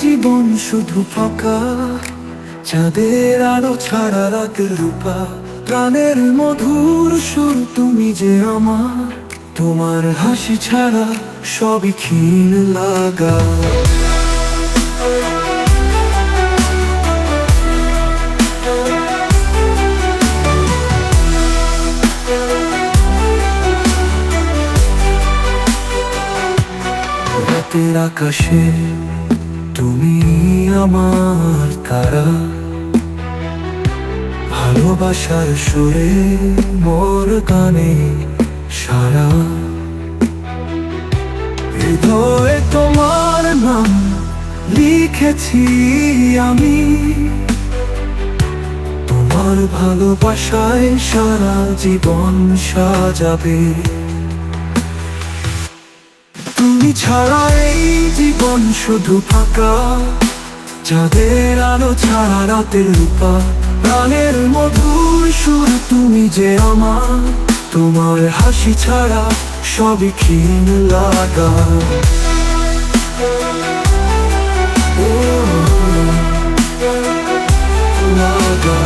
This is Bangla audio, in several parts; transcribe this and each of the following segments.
জীবন শুধু ফাঁকা, চাঁদের আলো ছাড়া রাতের রূপা। প্রাণের মধুর সুর তুমি যে আমার, তোমার হাসি ছাড়া সবই ক্ষীণ লাগা। রাতের আকাশে তুমি আমার তারা, ভালোবাসার সুরে মোর গানে সারা। হৃদয়ে তোমার নাম লিখেছি আমি, তোমার ভালোবাসায় সারা জীবন সাজাবে। তুমি ছাড়া এই জীবন শুধু ফাঁকা, চাঁদের আলো ছাড়া রাতের রূপা। প্রাণের মধুর সুর তুমি যে আমার, তোমার হাসি ছাড়া সবই ক্ষীণ লাগা। লাগা।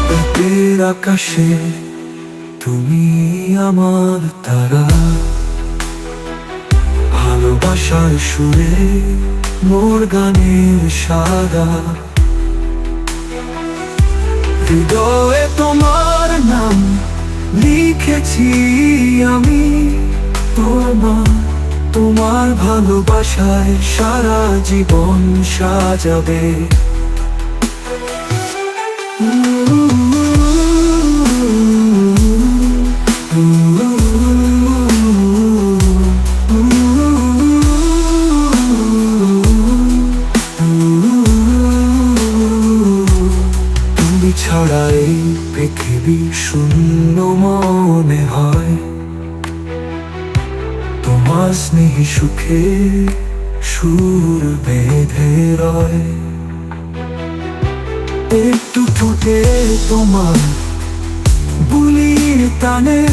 রাতের আকাশে তুমি আমার তারা, ভালোবাসার সুরে মোর গানের সারা। হৃদয়ে তোমার নাম লিখেছি আমি, তোমার ভালোবাসায় সারা জীবন সাজাবে। তুমি ছাড়া এই পৃথিবী শূন্য মনে হয়, তোমার স্নেহ সুখে সুর বেঁধে রয়। একটু ঠোঁটে তোমার বুলির টানে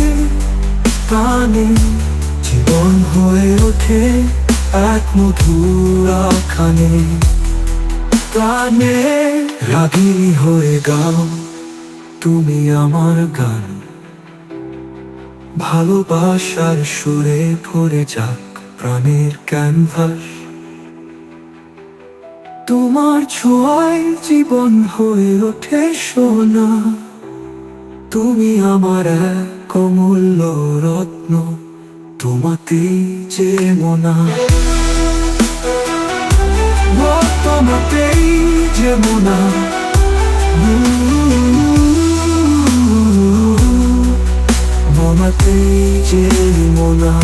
প্রাণে, জীবন হয়ে ওঠে এক মধুর আখানে। প্রাণে রাগিনী হয়ে গাও তুমি আমার গান, ভালোবাসার সুরে ভরে যাক প্রাণের ক্যানভাস। তোমার ছোঁয়ায় জীবন হয়ে ওঠে সোনা, তুমি আমার এক অমূল্য রত্ন, তোমাতেই যে মোনা। তোমাতেই যে মোনা, তোমাতেই যে মোনা।